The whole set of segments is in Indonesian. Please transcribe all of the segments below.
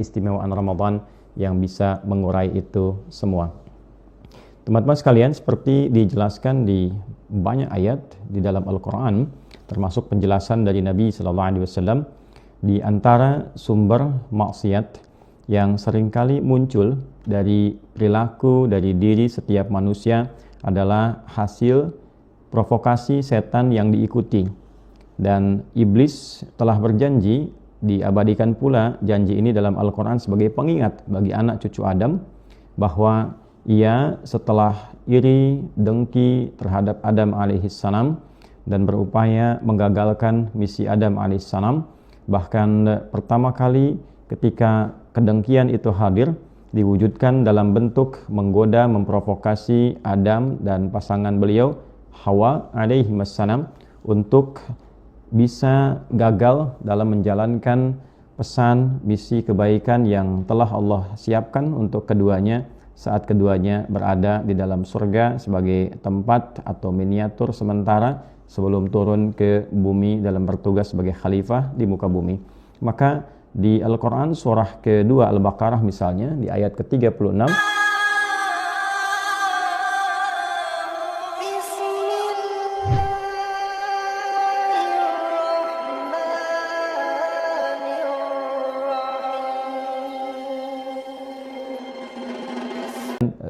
keistimewaan Ramadan yang bisa mengurai itu semua. Teman-teman sekalian, seperti dijelaskan di banyak ayat di dalam Al-Quran, termasuk penjelasan dari Nabi SAW, di antara sumber maksiat yang seringkali muncul dari perilaku, dari diri setiap manusia adalah hasil provokasi setan yang diikuti. Dan iblis telah berjanji, diabadikan pula janji ini dalam Al-Quran sebagai pengingat bagi anak cucu Adam, bahwa ia setelah iri, dengki terhadap Adam alaihissalam dan berupaya menggagalkan misi Adam alaihissalam, bahkan pertama kali ketika kedengkian itu hadir, diwujudkan dalam bentuk menggoda, memprovokasi Adam dan pasangan beliau Hawa alaihissalam untuk bisa gagal dalam menjalankan pesan misi kebaikan yang telah Allah siapkan untuk keduanya saat keduanya berada di dalam surga sebagai tempat atau miniatur sementara sebelum turun ke bumi dalam bertugas sebagai khalifah di muka bumi. Maka di Al-Quran surah kedua Al-Baqarah misalnya di ayat ke-36,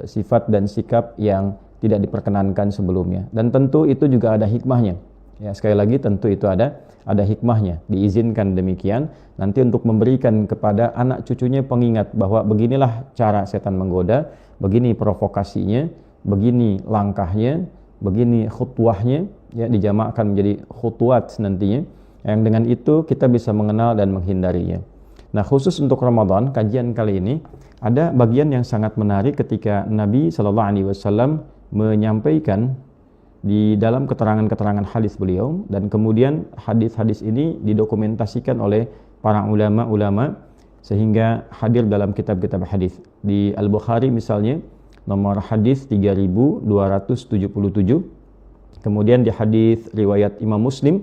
sifat dan sikap yang tidak diperkenankan sebelumnya, dan tentu itu juga ada hikmahnya. Ya, sekali lagi tentu itu ada hikmahnya, diizinkan demikian nanti untuk memberikan kepada anak cucunya pengingat bahwa beginilah cara setan menggoda, begini provokasinya, begini langkahnya, begini khutwahnya, ya, dijamakkan menjadi khutwat nantinya, yang dengan itu kita bisa mengenal dan menghindarinya. Nah, khusus untuk Ramadan, kajian kali ini ada bagian yang sangat menarik ketika Nabi SAW menyampaikan di dalam keterangan-keterangan hadis beliau, dan kemudian hadis-hadis ini didokumentasikan oleh para ulama-ulama sehingga hadir dalam kitab-kitab hadis. Di Al-Bukhari misalnya nomor hadis 3277, kemudian di hadis riwayat Imam Muslim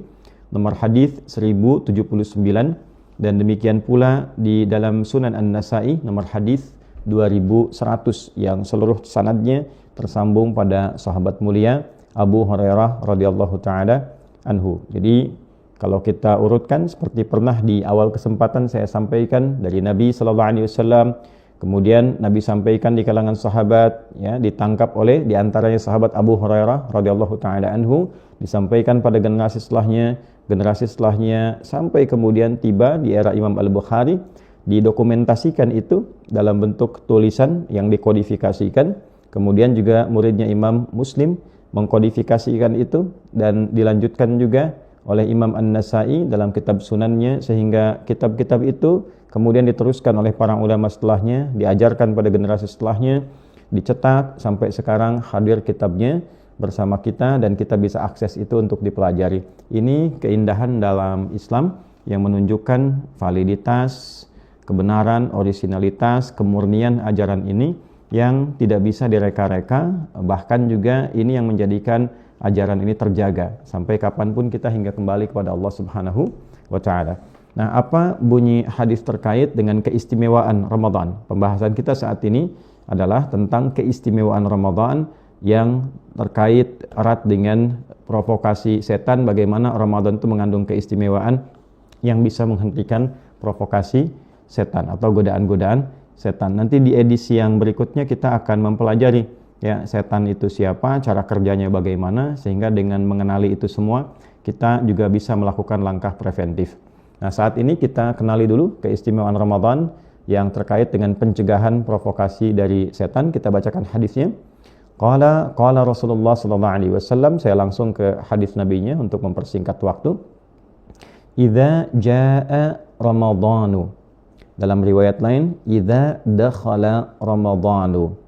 nomor hadis 1079, dan demikian pula di dalam Sunan An-Nasa'i nomor hadis 2100 yang seluruh sanadnya tersambung pada sahabat mulia Abu Hurairah radhiyallahu taala anhu. Jadi kalau kita urutkan seperti pernah di awal kesempatan saya sampaikan dari Nabi sallallahu alaihi wasallam, kemudian Nabi sampaikan di kalangan sahabat, ya, ditangkap oleh di antaranya sahabat Abu Hurairah radhiyallahu taala anhu, disampaikan pada generasi setelahnya sampai kemudian tiba di era Imam Al-Bukhari, didokumentasikan itu dalam bentuk tulisan yang dikodifikasikan, kemudian juga muridnya Imam Muslim mengkodifikasikan itu dan dilanjutkan juga oleh Imam An-Nasa'i dalam kitab sunannya, sehingga kitab-kitab itu kemudian diteruskan oleh para ulama setelahnya, diajarkan pada generasi setelahnya, dicetak sampai sekarang hadir kitabnya bersama kita dan kita bisa akses itu untuk dipelajari. Ini keindahan dalam Islam yang menunjukkan validitas, kebenaran, orisinalitas, kemurnian ajaran ini yang tidak bisa direka-reka, bahkan juga ini yang menjadikan ajaran ini terjaga sampai kapanpun kita hingga kembali kepada Allah Subhanahu wa Ta'ala. Nah, apa bunyi hadis terkait dengan keistimewaan Ramadan? Pembahasan kita saat ini adalah tentang keistimewaan Ramadan yang terkait erat dengan provokasi setan, bagaimana Ramadan itu mengandung keistimewaan yang bisa menghentikan provokasi setan atau godaan-godaan setan. Nanti di edisi yang berikutnya kita akan mempelajari, ya, setan itu siapa, cara kerjanya bagaimana, sehingga dengan mengenali itu semua kita juga bisa melakukan langkah preventif. Nah, saat ini kita kenali dulu keistimewaan Ramadan yang terkait dengan pencegahan provokasi dari setan. Kita bacakan hadisnya. Qala Rasulullah sallallahu alaihi wasallam, saya langsung ke hadis nabinya untuk mempersingkat waktu. Idza jaa Ramadhanu. Dalam riwayat lain, idza dakhala Ramadhanu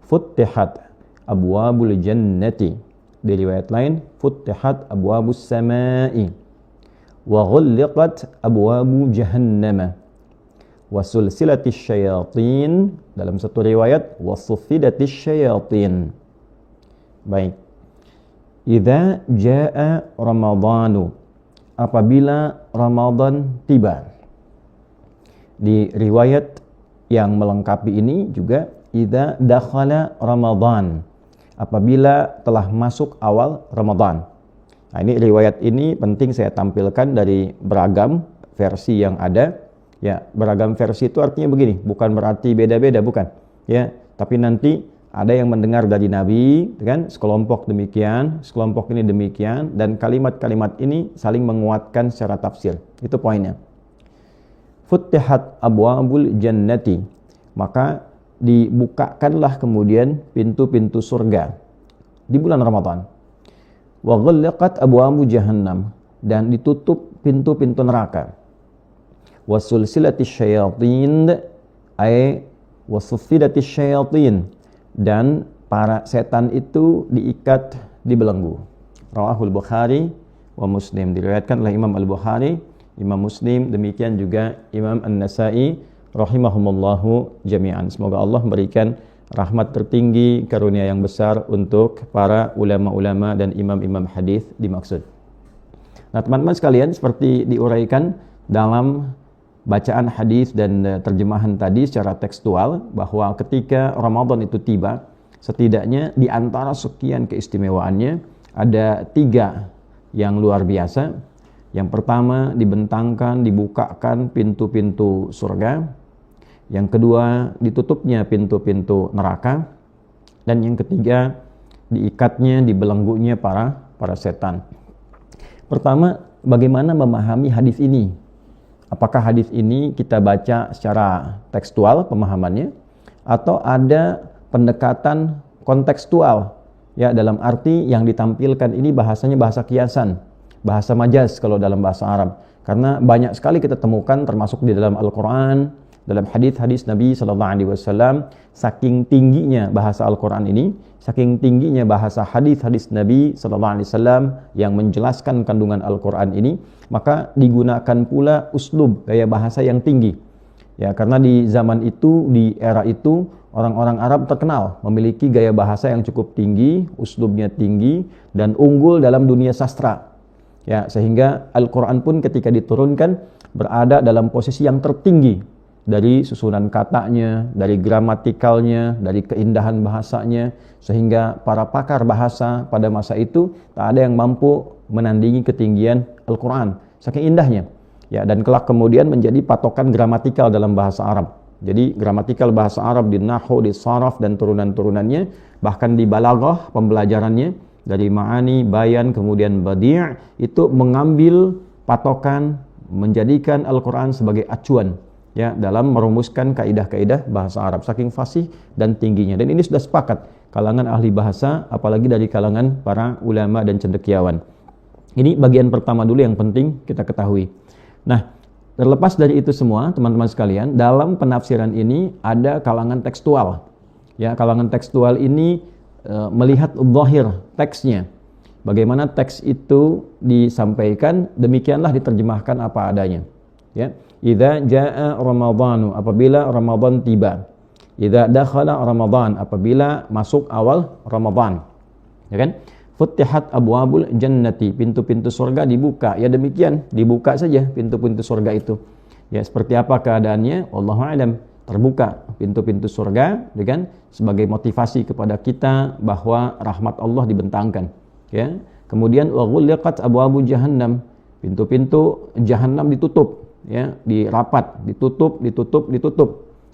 futtihat abwabul jannati. Di riwayat lain, futtihat abwabus samai wa ghulliqat abwabu jahannama wa sulsilatis syayatin. Dalam satu riwayat, wa suffidatis syayatin. Baik. Idza jaa Ramadhanu, apabila Ramadan tiba. di riwayat yang melengkapi ini juga idza dakhala Ramadan, apabila telah masuk awal Ramadan. Nah, ini riwayat ini penting saya tampilkan dari beragam versi yang ada. Ya, beragam versi itu artinya begini, bukan berarti beda-beda, bukan. Ya, tapi nanti ada yang mendengar dari Nabi, kan? Sekelompok demikian, sekelompok ini demikian, dan kalimat-kalimat ini saling menguatkan secara tafsir. Itu poinnya. Futtihat abwabul jannati, maka dibukakanlah kemudian pintu-pintu surga di bulan Ramadan. Wa ghallaqat abwabu jahannam, dan ditutup pintu-pintu neraka. Wa sulsilatis syayatin ay wa suffidatis syayatin, dan para setan itu diikat di belenggu. Rawahul Bukhari wa Muslim, diriwayatkan oleh Imam Al-Bukhari, Imam Muslim, demikian juga Imam An-Nasa'i rahimahumullahu jami'an. Semoga Allah memberikan rahmat tertinggi, karunia yang besar untuk para ulama-ulama dan imam-imam hadis dimaksud. Nah, teman-teman sekalian, seperti diuraikan dalam bacaan hadis dan terjemahan tadi secara tekstual, bahwa ketika Ramadan itu tiba, setidaknya di antara sekian keistimewaannya ada 3 yang luar biasa. Yang pertama, dibentangkan, dibukakan pintu-pintu surga. Yang kedua, ditutupnya pintu-pintu neraka. Dan yang ketiga, diikatnya, dibelenggunya para setan. Pertama, bagaimana memahami hadis ini? Apakah hadis ini kita baca secara tekstual pemahamannya, atau ada pendekatan kontekstual? Ya, dalam arti yang ditampilkan ini bahasanya bahasa kiasan, bahasa majaz kalau dalam bahasa Arab. Karena banyak sekali kita temukan termasuk di dalam Al-Quran, dalam hadis-hadis Nabi SAW, saking tingginya bahasa Al-Quran ini, saking tingginya bahasa hadis-hadis Nabi SAW yang menjelaskan kandungan Al-Quran ini, maka digunakan pula uslub, gaya bahasa yang tinggi. Ya, karena di zaman itu, di era itu, orang-orang Arab terkenal memiliki gaya bahasa yang cukup tinggi, uslubnya tinggi, dan unggul dalam dunia sastra. Ya, sehingga Al-Quran pun ketika diturunkan berada dalam posisi yang tertinggi, dari susunan katanya, dari gramatikalnya, dari keindahan bahasanya, sehingga para pakar bahasa pada masa itu tak ada yang mampu menandingi ketinggian Al-Quran, saking indahnya. Ya, dan kelak kemudian menjadi patokan gramatikal dalam bahasa Arab. Jadi gramatikal bahasa Arab di nahwu, di saraf dan turunan-turunannya, bahkan di balaghah pembelajarannya, dari ma'ani, bayan, kemudian badi', itu mengambil patokan, menjadikan Al-Quran sebagai acuan, ya, dalam merumuskan kaidah-kaidah bahasa Arab, saking fasih dan tingginya. Dan ini sudah sepakat kalangan ahli bahasa, apalagi dari kalangan para ulama dan cendekiawan. Ini bagian pertama dulu yang penting kita ketahui. Nah, terlepas dari itu semua, teman-teman sekalian, dalam penafsiran ini ada kalangan tekstual. Ya, kalangan tekstual ini melihat zahir teksnya. Bagaimana teks itu disampaikan, demikianlah diterjemahkan apa adanya. Ya. Idza jaa Ramadhanu, apabila Ramadan tiba. Idza dakhala Ramadhan, apabila masuk awal Ramadan. Ya kan? Futtihat abwabul jannati, pintu-pintu surga dibuka. Ya demikian, dibuka saja pintu-pintu surga itu. Ya, seperti apa keadaannya? Wallahu a'lam. Terbuka pintu-pintu surga, ya kan? Sebagai motivasi kepada kita bahwa rahmat Allah dibentangkan. Ya. Kemudian wa ghulliqat abwabu jahannam, pintu-pintu jahannam ditutup. Ya, dirapat, ditutup.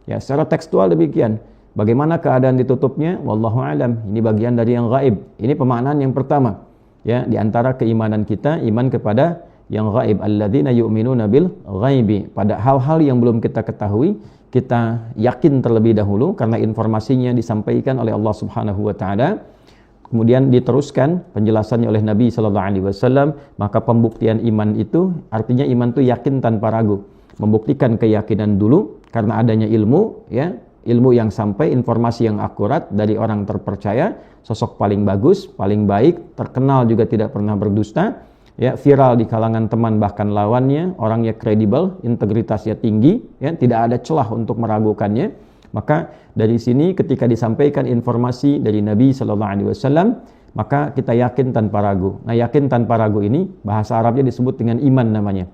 Ya, secara tekstual demikian. Bagaimana keadaan ditutupnya? Wallahu alam. Ini bagian dari yang gaib. Ini pemaknaan yang pertama. Ya, di antara keimanan kita, iman kepada yang gaib. Alladzina yu'minuna bil ghaibi. Pada hal-hal yang belum kita ketahui, kita yakin terlebih dahulu karena informasinya disampaikan oleh Allah Subhanahu wa taala. Kemudian diteruskan penjelasannya oleh Nabi SAW, maka pembuktian iman itu, artinya iman itu yakin tanpa ragu. Membuktikan keyakinan dulu, karena adanya ilmu, ya, ilmu yang sampai, informasi yang akurat dari orang terpercaya, sosok paling bagus, paling baik, terkenal juga tidak pernah berdusta, ya, viral di kalangan teman bahkan lawannya, orangnya kredibel, integritasnya tinggi, ya, tidak ada celah untuk meragukannya. Maka dari sini ketika disampaikan informasi dari Nabi SAW, maka kita yakin tanpa ragu. Nah, yakin tanpa ragu ini bahasa Arabnya disebut dengan iman namanya.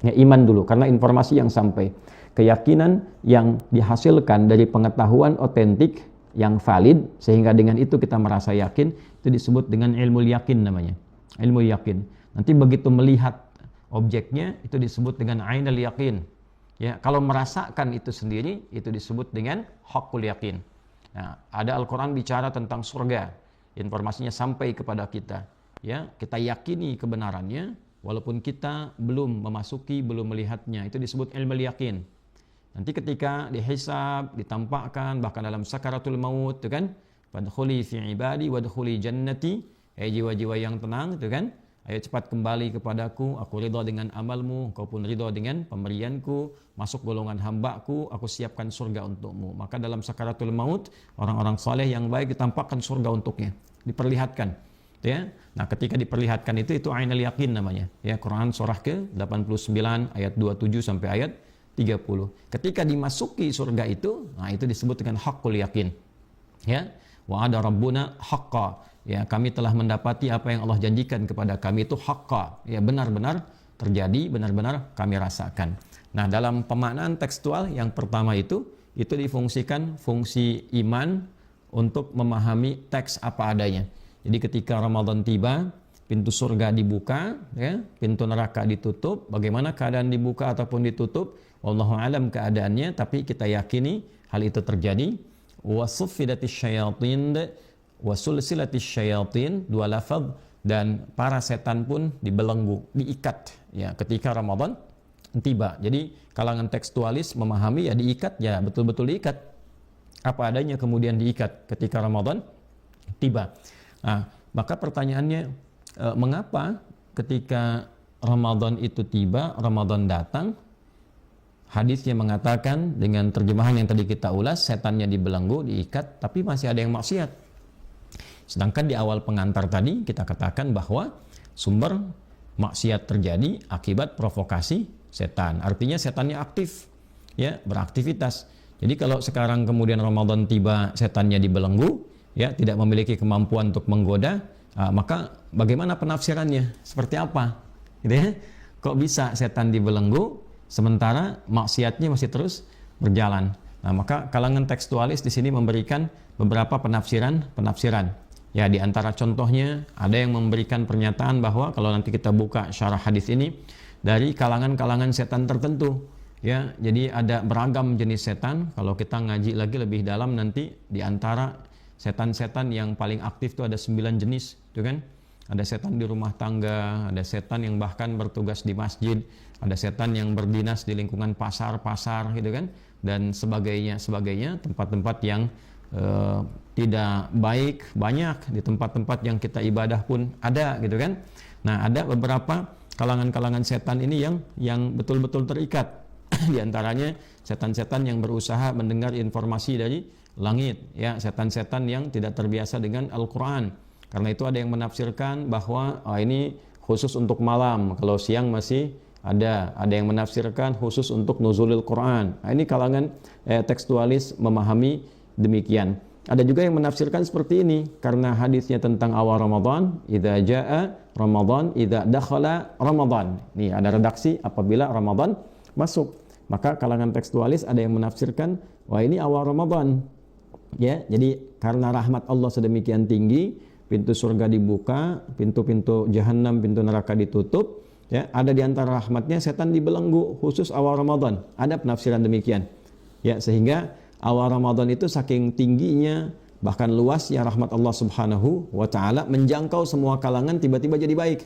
Ya, iman dulu karena informasi yang sampai. keyakinan yang dihasilkan dari pengetahuan otentik yang valid, sehingga dengan itu kita merasa yakin, itu disebut dengan ilmu yakin namanya. Ilmu yakin. Nanti begitu melihat objeknya, itu disebut dengan ainul yakin. Ya, kalau merasakan itu sendiri, itu disebut dengan haqqul yakin. Nah, ada Al-Quran bicara tentang surga, informasinya sampai kepada kita. Ya, kita yakini kebenarannya, walaupun kita belum memasuki, belum melihatnya. Itu disebut ilmu yakin. Nanti ketika dihisab, ditampakkan, bahkan dalam sakaratul maut, itu kan, fadkhuli fi ibadi wadkhuli jannati, jiwa-jiwa yang tenang, itu kan, ayo cepat kembali kepadaku, aku ridha dengan amalmu, kau pun ridha dengan pemberianku, masuk golongan hambaku, aku siapkan surga untukmu. Maka dalam sakaratul maut, orang-orang saleh yang baik ditampakkan surga untuknya, diperlihatkan. Ya. Nah, ketika diperlihatkan itu ainul yakin namanya. Ya, Quran surah ke-89 ayat 27 sampai ayat 30. Ketika dimasuki surga itu, nah itu disebut dengan haqqul yakin. Ya, wa ada rabbuna haqqa. Ya, kami telah mendapati apa yang Allah janjikan kepada kami itu haqqa. Ya, benar-benar terjadi, benar-benar kami rasakan. Nah, dalam pemaknaan tekstual yang pertama itu difungsikan fungsi iman untuk memahami teks apa adanya. Jadi ketika Ramadan tiba, pintu surga dibuka, ya, pintu neraka ditutup. Bagaimana keadaan dibuka ataupun ditutup? Wallahu alam keadaannya, tapi kita yakini hal itu terjadi. Wasuffidatis syayatin wa sulsilatis syayatin, dua lafaz, dan para setan pun dibelenggu, diikat ya ketika Ramadan tiba. Jadi kalangan tekstualis memahami ya diikat, ya betul-betul diikat. Apa adanya kemudian diikat ketika Ramadan tiba. Nah, maka pertanyaannya, mengapa ketika Ramadan itu tiba, Ramadan datang, hadisnya mengatakan dengan terjemahan yang tadi kita ulas, setannya dibelenggu, diikat, tapi masih ada yang maksiat. Sedangkan di awal pengantar tadi kita katakan bahwa sumber maksiat terjadi akibat provokasi setan. Artinya setannya aktif, ya, beraktivitas. Jadi kalau sekarang kemudian Ramadan tiba, setannya dibelenggu, ya, tidak memiliki kemampuan untuk menggoda, maka bagaimana penafsirannya? Seperti apa? Gitu ya? Kok bisa setan dibelenggu sementara maksiatnya masih terus berjalan? Nah, maka kalangan tekstualis di sini memberikan beberapa penafsiran. Ya, di antara contohnya ada yang memberikan pernyataan bahwa kalau nanti kita buka syarah hadis ini dari kalangan-kalangan setan tertentu. Ya, jadi ada beragam jenis setan. Kalau kita ngaji lagi lebih dalam nanti di antara setan-setan yang paling aktif itu ada 9 jenis, itu kan? Ada setan di rumah tangga, ada setan yang bahkan bertugas di masjid, ada setan yang berdinas di lingkungan pasar-pasar, gitu kan? Dan sebagainya, tempat-tempat yang tidak baik banyak, di tempat-tempat yang kita ibadah pun ada, gitu kan? Nah, ada beberapa kalangan-kalangan setan ini yang betul-betul terikat. Di antaranya setan-setan yang berusaha mendengar informasi dari langit, ya, setan-setan yang tidak terbiasa dengan Al-Quran. Karena itu ada yang menafsirkan bahwa ini khusus untuk malam, kalau siang masih ada yang menafsirkan khusus untuk nuzulil Quran. Nah, ini kalangan tekstualis memahami demikian. Ada juga yang menafsirkan seperti ini, karena hadisnya tentang awal Ramadan, idza jaa Ramadan, idza dakhala Ramadan. Nih ada redaksi apabila Ramadan masuk. Maka kalangan tekstualis ada yang menafsirkan, wah ini awal Ramadan. Ya, jadi karena rahmat Allah sedemikian tinggi, pintu surga dibuka, pintu-pintu jahanam, pintu neraka ditutup, ya, ada di antara rahmatnya setan dibelenggu khusus awal Ramadan. Ada penafsiran demikian. Ya, sehingga awal Ramadan itu saking tingginya, bahkan luasnya rahmat Allah Subhanahu wa taala menjangkau semua kalangan, tiba-tiba jadi baik.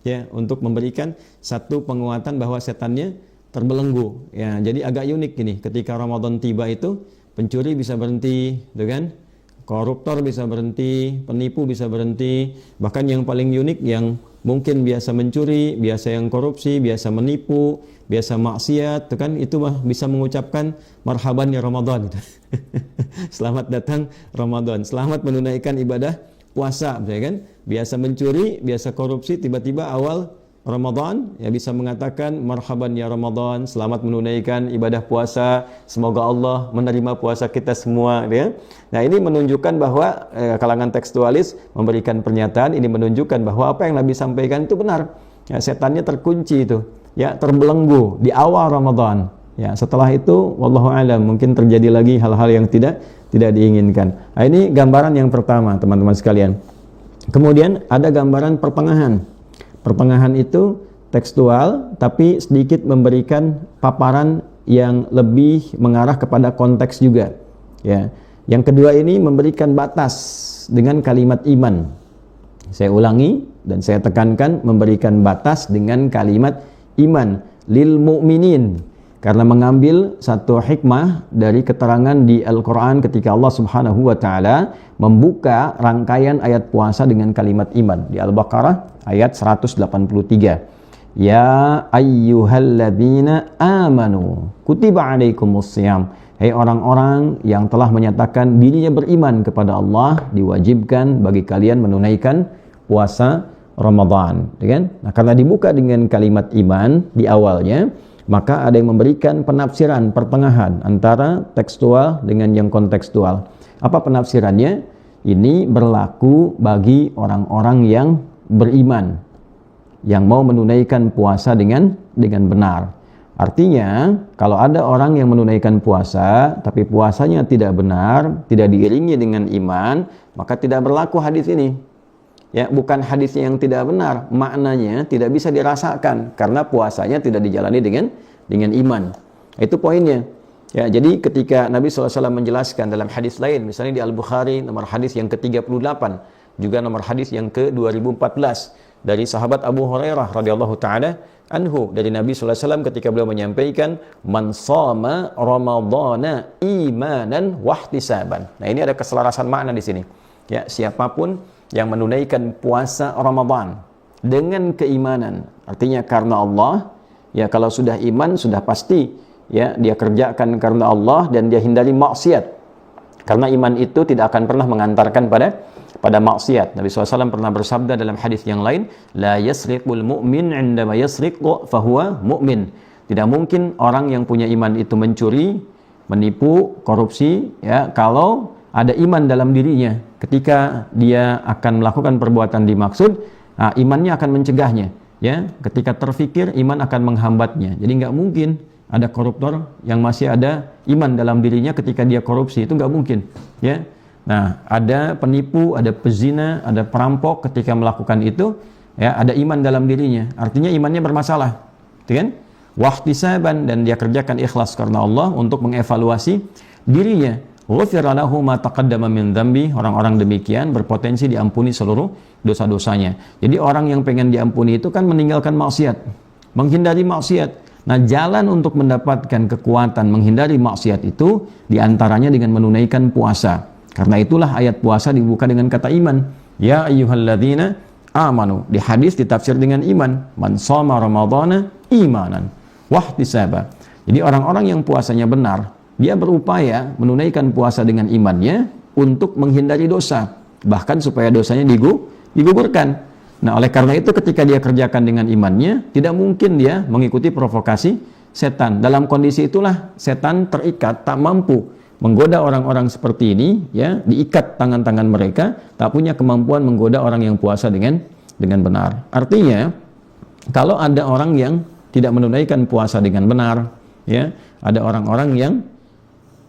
Ya, untuk memberikan satu penguatan bahwa setannya terbelenggu. Ya, jadi agak unik gini, ketika Ramadan tiba itu pencuri bisa berhenti, kan? Koruptor bisa berhenti, penipu bisa berhenti, bahkan yang paling unik yang mungkin biasa mencuri, biasa yang korupsi, biasa menipu, biasa maksiat, kan? Itu bisa mengucapkan marhaban ya Ramadan. Selamat datang Ramadan, selamat menunaikan ibadah puasa, kan? Biasa mencuri, biasa korupsi, tiba-tiba awal Ramadan ya bisa mengatakan marhaban ya Ramadan, selamat menunaikan ibadah puasa, semoga Allah menerima puasa kita semua, ya. Nah, ini menunjukkan bahwa kalangan tekstualis memberikan pernyataan ini, menunjukkan bahwa apa yang Nabi sampaikan itu benar. Ya, setannya terkunci itu, ya, terbelenggu di awal Ramadan. Ya, setelah itu wallahu alam mungkin terjadi lagi hal-hal yang tidak diinginkan. Nah, ini gambaran yang pertama, teman-teman sekalian. Kemudian ada gambaran pertengahan. Pertengahan itu tekstual tapi sedikit memberikan paparan yang lebih mengarah kepada konteks juga. Ya. Yang kedua ini memberikan batas dengan kalimat iman. Saya ulangi dan saya tekankan, memberikan batas dengan kalimat iman lil mu'minin, karena mengambil satu hikmah dari keterangan di Al-Quran ketika Allah Subhanahu wa Ta'ala membuka rangkaian ayat puasa dengan kalimat iman di Al-Baqarah ayat 183. Ya ayyuhalladzina amanu kutiba alaikumussyam. Hei orang-orang yang telah menyatakan dirinya beriman kepada Allah, diwajibkan bagi kalian menunaikan puasa Ramadan, kan? Nah, karena dibuka dengan kalimat iman di awalnya, maka ada yang memberikan penafsiran pertengahan antara tekstual dengan yang kontekstual. Apa penafsirannya? Ini berlaku bagi orang-orang yang beriman, yang mau menunaikan puasa dengan benar. Artinya, kalau ada orang yang menunaikan puasa, tapi puasanya tidak benar, tidak diiringi dengan iman, maka tidak berlaku hadis ini. Ya, bukan hadisnya yang tidak benar, maknanya tidak bisa dirasakan karena puasanya tidak dijalani dengan iman. Itu poinnya. Ya, jadi ketika Nabi SAW menjelaskan dalam hadis lain, misalnya di Al-Bukhari nomor hadis yang ke-38, juga nomor hadis yang ke-2014 dari sahabat Abu Hurairah radhiyallahu taala anhu, dari Nabi SAW ketika beliau menyampaikan man shoma ramadhana imanan wahtisaban. Nah, ini ada keselarasan makna di sini. Ya, siapapun yang menunaikan puasa Ramadan dengan keimanan, artinya karena Allah, ya kalau sudah iman sudah pasti ya dia kerjakan karena Allah dan dia hindari maksiat. Karena iman itu tidak akan pernah mengantarkan pada maksiat. Nabi SAW pernah bersabda dalam hadis yang lain, la yasriqul mu'min 'indama yasriqu fahuwa mu'min. Tidak mungkin orang yang punya iman itu mencuri, menipu, korupsi, ya kalau ada iman dalam dirinya. Ketika dia akan melakukan perbuatan dimaksud, imannya akan mencegahnya. Ya, ketika terfikir, iman akan menghambatnya. Jadi nggak mungkin ada koruptor yang masih ada iman dalam dirinya ketika dia korupsi, itu nggak mungkin. Ya, nah ada penipu, ada pezina, ada perampok ketika melakukan itu, ya ada iman dalam dirinya. Artinya imannya bermasalah, kan? Wahtisaban, dan dia kerjakan ikhlas karena Allah untuk mengevaluasi dirinya. Ghufira lahu ma taqaddama min dzambi. Orang-orang demikian berpotensi diampuni seluruh dosa-dosanya. Jadi orang yang pengen diampuni itu kan meninggalkan maksiat, menghindari maksiat. Nah, jalan untuk mendapatkan kekuatan menghindari maksiat itu diantaranya dengan menunaikan puasa. Karena itulah ayat puasa dibuka dengan kata iman. Ya ayyuhalladzina amanu. Di hadis ditafsir dengan iman. Man shoma ramadhana imanan wahtisaba. Jadi orang-orang yang puasanya benar, dia berupaya menunaikan puasa dengan imannya untuk menghindari dosa, bahkan supaya dosanya digugurkan. Nah, oleh karena itu ketika dia kerjakan dengan imannya, tidak mungkin dia mengikuti provokasi setan. Dalam kondisi itulah setan terikat, tak mampu menggoda orang-orang seperti ini, ya, diikat tangan-tangan mereka, tak punya kemampuan menggoda orang yang puasa dengan benar. Artinya, kalau ada orang yang tidak menunaikan puasa dengan benar, ya, ada orang-orang yang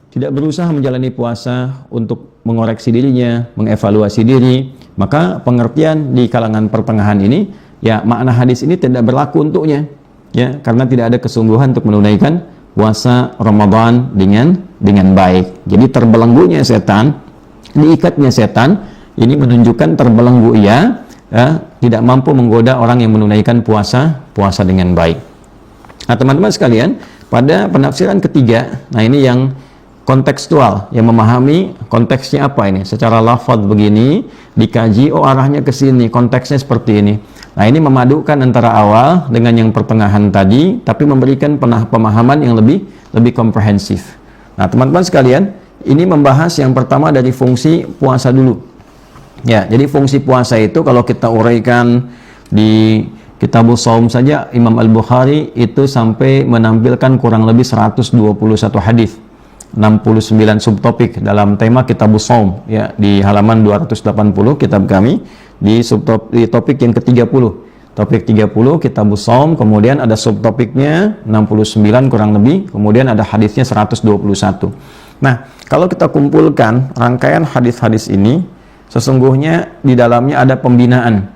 tidak berusaha menjalani puasa untuk mengoreksi dirinya, mengevaluasi diri, maka pengertian di kalangan pertengahan ini, ya makna hadis ini tidak berlaku untuknya, ya karena tidak ada kesungguhan untuk menunaikan puasa Ramadan dengan baik. Jadi terbelenggunya setan, diikatnya setan, ini menunjukkan terbelenggu ia, ya, tidak mampu menggoda orang yang menunaikan puasa dengan baik. Nah, teman-teman sekalian, pada penafsiran ketiga, nah ini yang kontekstual, yang memahami konteksnya apa ini. Secara lafaz begini, dikaji, oh arahnya ke sini, konteksnya seperti ini. Nah, ini memadukan antara awal dengan yang pertengahan tadi, tapi memberikan pemahaman yang lebih komprehensif. Nah, teman-teman sekalian, ini membahas yang pertama dari fungsi puasa dulu. Ya, jadi fungsi puasa itu kalau kita uraikan di Kitabus Shaum saja, Imam Al-Bukhari itu sampai menampilkan kurang lebih 121 hadis. 69 subtopik dalam tema Kitabus Shaum, ya, di halaman 280 kitab kami, di topik yang ke-30 topik 30 Kitabus Shaum, kemudian ada subtopiknya 69 kurang lebih, kemudian ada hadisnya 121. Nah, kalau kita kumpulkan rangkaian hadis-hadis ini, sesungguhnya di dalamnya ada pembinaan,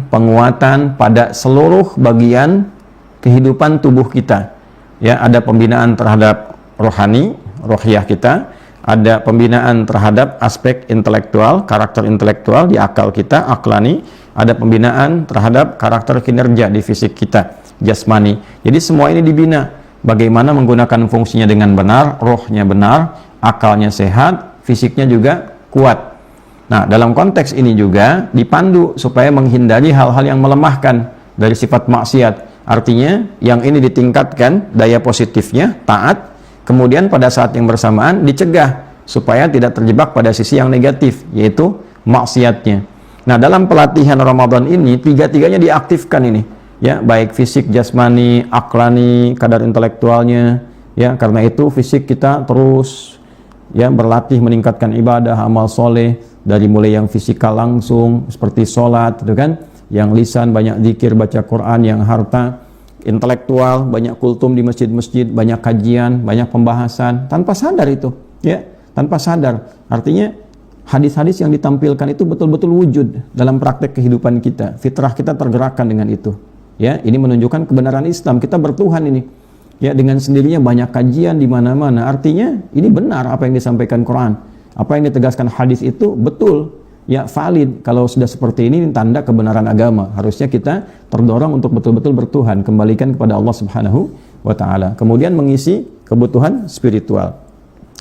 penguatan pada seluruh bagian kehidupan tubuh kita. Ya, ada pembinaan terhadap rohani, rohiyah kita, ada pembinaan terhadap aspek intelektual, karakter intelektual di akal kita, aklani, ada pembinaan terhadap karakter kinerja di fisik kita, jasmani. Jadi semua ini dibina, bagaimana menggunakan fungsinya dengan benar, rohnya benar, akalnya sehat, fisiknya juga kuat. Nah, dalam konteks ini juga dipandu supaya menghindari hal-hal yang melemahkan dari sifat maksiat. Artinya yang ini ditingkatkan daya positifnya, taat, kemudian pada saat yang bersamaan dicegah supaya tidak terjebak pada sisi yang negatif, yaitu maksiatnya. Nah, dalam pelatihan Ramadan ini tiga-tiganya diaktifkan ini, ya, baik fisik, jasmani, aklani, kadar intelektualnya, ya. Karena itu fisik kita terus ya berlatih meningkatkan ibadah, amal soleh, dari mulai yang fisikal langsung seperti sholat, gitu kan, yang lisan banyak zikir, baca Quran, yang harta intelektual banyak kultum di masjid-masjid, banyak kajian, banyak pembahasan, tanpa sadar itu, ya, tanpa sadar. Artinya hadis-hadis yang ditampilkan itu betul-betul wujud dalam praktek kehidupan kita, fitrah kita tergerakkan dengan itu, ya. Ini menunjukkan kebenaran Islam, kita bertuhan ini, ya, dengan sendirinya banyak kajian di mana-mana. Artinya ini benar apa yang disampaikan Quran, apa yang ditegaskan hadis itu betul, ya, valid. Kalau sudah seperti ini tanda kebenaran agama. Harusnya kita terdorong untuk betul-betul bertuhan, kembalikan kepada Allah Subhanahu wa taala. Kemudian mengisi kebutuhan spiritual.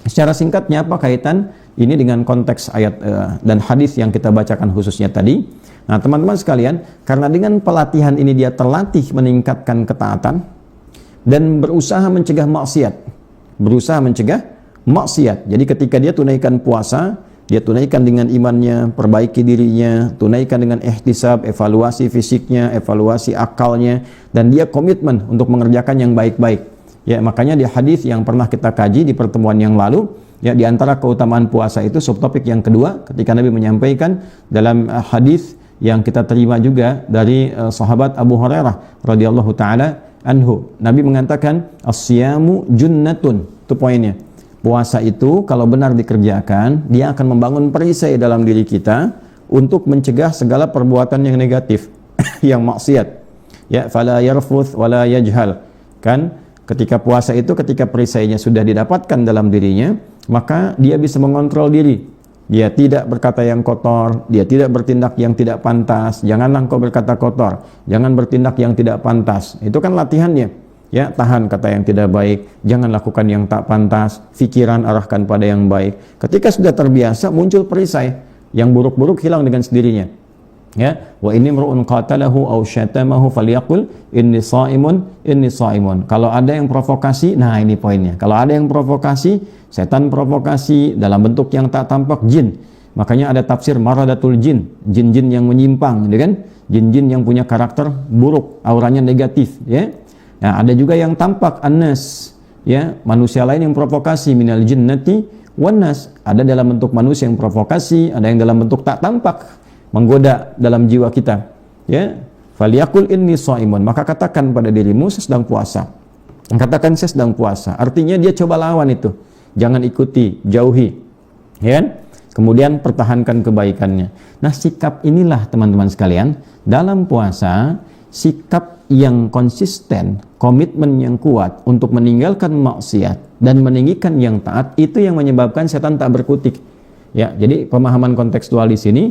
Secara singkatnya apa kaitan ini dengan konteks ayat dan hadis yang kita bacakan khususnya tadi? Nah, teman-teman sekalian, karena dengan pelatihan ini dia terlatih meningkatkan ketaatan dan berusaha mencegah maksiat. Berusaha mencegah maksiat. Jadi ketika dia tunaikan puasa, dia tunaikan dengan imannya, perbaiki dirinya, tunaikan dengan ihtisab, evaluasi fisiknya, evaluasi akalnya, dan dia komitmen untuk mengerjakan yang baik-baik. Ya, makanya di hadis yang pernah kita kaji di pertemuan yang lalu, ya, di antara keutamaan puasa itu subtopik yang kedua, ketika Nabi menyampaikan dalam hadis yang kita terima juga dari sahabat Abu Hurairah radhiyallahu taala anhu. Nabi mengatakan as-siyamu junnatun. Itu poinnya. Puasa itu kalau benar dikerjakan, dia akan membangun perisai dalam diri kita untuk mencegah segala perbuatan yang negatif, yang maksiat. Ya, fala yarfuth wala yajhal. Kan ketika puasa itu, ketika perisainya sudah didapatkan dalam dirinya, maka dia bisa mengontrol diri. Dia tidak berkata yang kotor, dia tidak bertindak yang tidak pantas. Janganlah engkau berkata kotor, jangan bertindak yang tidak pantas. Itu kan latihannya. Ya, tahan kata yang tidak baik, jangan lakukan yang tak pantas, fikiran arahkan pada yang baik. Ketika sudah terbiasa, muncul perisai, yang buruk-buruk hilang dengan sendirinya. Ya, wa inni mar'un qatalahu aw syatamahu falyaqul inni shaimun. Kalau ada yang provokasi, nah ini poinnya. Kalau ada yang provokasi, setan provokasi dalam bentuk yang tak tampak, jin. Makanya ada tafsir maradatul jin, jin-jin yang menyimpang, gitu kan? Jin-jin yang punya karakter buruk, auranya negatif, ya. Nah, ada juga yang tampak, annas, ya, manusia lain yang provokasi, minal jinnati wan nas. Ada dalam bentuk manusia yang provokasi, ada yang dalam bentuk tak tampak, menggoda dalam jiwa kita, ya. Falyaqul inni shaimun, maka katakan pada dirimu saya sedang puasa. Katakan saya sedang puasa. Artinya dia coba lawan itu. Jangan ikuti, jauhi. Ya kan? Kemudian pertahankan kebaikannya. Nah, sikap inilah teman-teman sekalian, dalam puasa, sikap yang konsisten, komitmen yang kuat untuk meninggalkan maksiat dan meninggikan yang taat, itu yang menyebabkan setan tak berkutik. Ya, jadi pemahaman kontekstual di sini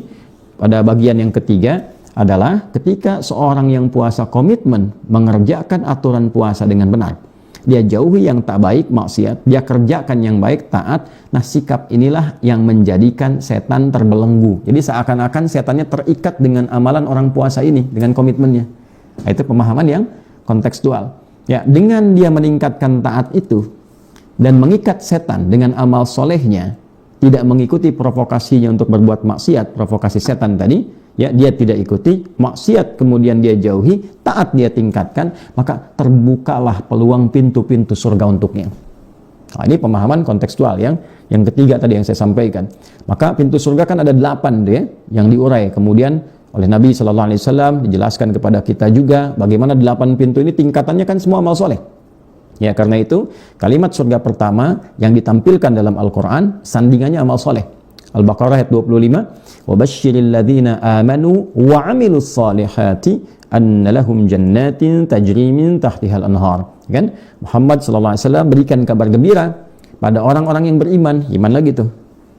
pada bagian yang ketiga adalah ketika seorang yang puasa komitmen mengerjakan aturan puasa dengan benar. Dia jauhi yang tak baik, maksiat, dia kerjakan yang baik, taat. Nah, sikap inilah yang menjadikan setan terbelenggu. Jadi seakan-akan setannya terikat dengan amalan orang puasa ini, dengan komitmennya. Nah, itu pemahaman yang kontekstual. Ya, dengan dia meningkatkan taat itu dan mengikat setan dengan amal solehnya, tidak mengikuti provokasinya untuk berbuat maksiat, provokasi setan tadi, ya, dia tidak ikuti, maksiat kemudian dia jauhi, taat dia tingkatkan, maka terbukalah peluang pintu-pintu surga untuknya. Nah, ini pemahaman kontekstual yang ketiga tadi yang saya sampaikan. Maka pintu surga kan ada 8 ya, yang diurai. Kemudian oleh Nabi sallallahu alaihi wasallam, dijelaskan kepada kita juga bagaimana 8 pintu ini tingkatannya kan semua amal soleh. Ya, karena itu kalimat surga pertama yang ditampilkan dalam Al-Qur'an sandingannya amal soleh. Al-Baqarah ayat 25, "Wa basyiril ladzina amanu wa 'amilus solihati anna lahum jannatin tajri min tahtihal anhar." Kan? Muhammad sallallahu alaihi wasallam berikan kabar gembira pada orang-orang yang beriman, iman lagi tuh,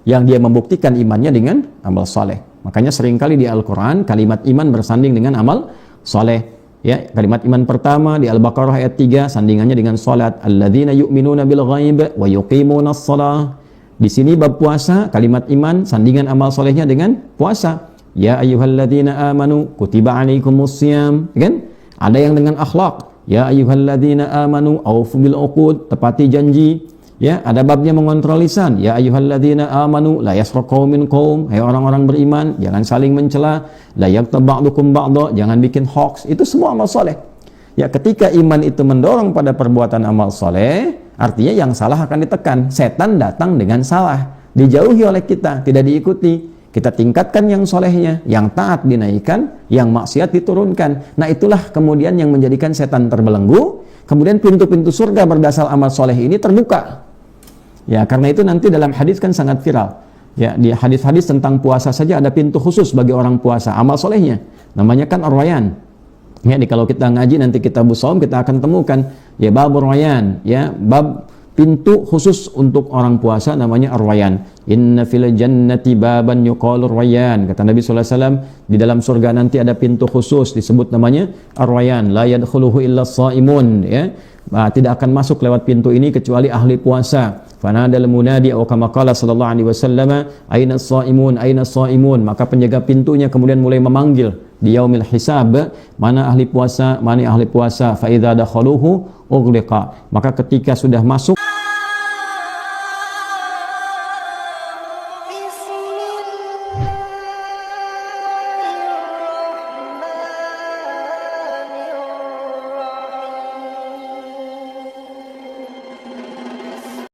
yang dia membuktikan imannya dengan amal soleh. Makanya seringkali di Al-Quran kalimat iman bersanding dengan amal soleh. Ya, kalimat iman pertama di Al-Baqarah ayat 3 sandingannya dengan salat, alladzina yu'minuna bil ghaib wa yuqimunas shalah. Di sini bab puasa, kalimat iman sandingan amal solehnya dengan puasa. Ya ayyuhalladzina amanu kutiba alaikumus syiyam, kan? Ada yang dengan akhlak. Ya ayyuhalladzina amanu aufu bil uqud, tepati janji. Ya, ada babnya mengontrol lisan. Ya ayyuhalladzina amanu la yasraq qaumin qaum. Hai orang-orang beriman, jangan saling mencela. La yaghtab ba'dukum ba'dha, jangan bikin hoax. Itu semua amal soleh. Ya, ketika iman itu mendorong pada perbuatan amal soleh, artinya yang salah akan ditekan. Setan datang dengan salah, dijauhi oleh kita, tidak diikuti. Kita tingkatkan yang solehnya, yang taat dinaikkan, yang maksiat diturunkan. Nah, itulah kemudian yang menjadikan setan terbelenggu. Kemudian pintu-pintu surga berdasar amal soleh ini terbuka. Ya, karena itu nanti dalam hadis kan sangat viral. Ya, di hadis-hadis tentang puasa saja ada pintu khusus bagi orang puasa, amal solehnya. Namanya kan Ar-Rayyan. Ya, kalau kita ngaji nanti Kitabus Shaum kita akan temukan ya babur Rayyan, ya, bab pintu khusus untuk orang puasa namanya Ar-Rayyan. Inna fil jannati baban yuqalu Ar-Rayyan. Kata Nabi sallallahu alaihi wasallam, di dalam surga nanti ada pintu khusus disebut namanya Ar-Rayyan, la yadkhuluhu illa shaimun, ya. Tidak akan masuk lewat pintu ini kecuali ahli puasa. Fanadal munadi atau kama qala sallallahu alaihi wasallam, aina shaimun, aina shaimun. Maka penjaga pintunya kemudian mulai memanggil di yaumil hisab, mana ahli puasa, mana ahli puasa. Fa idza dakhaluhu ughliqa. Maka ketika sudah masuk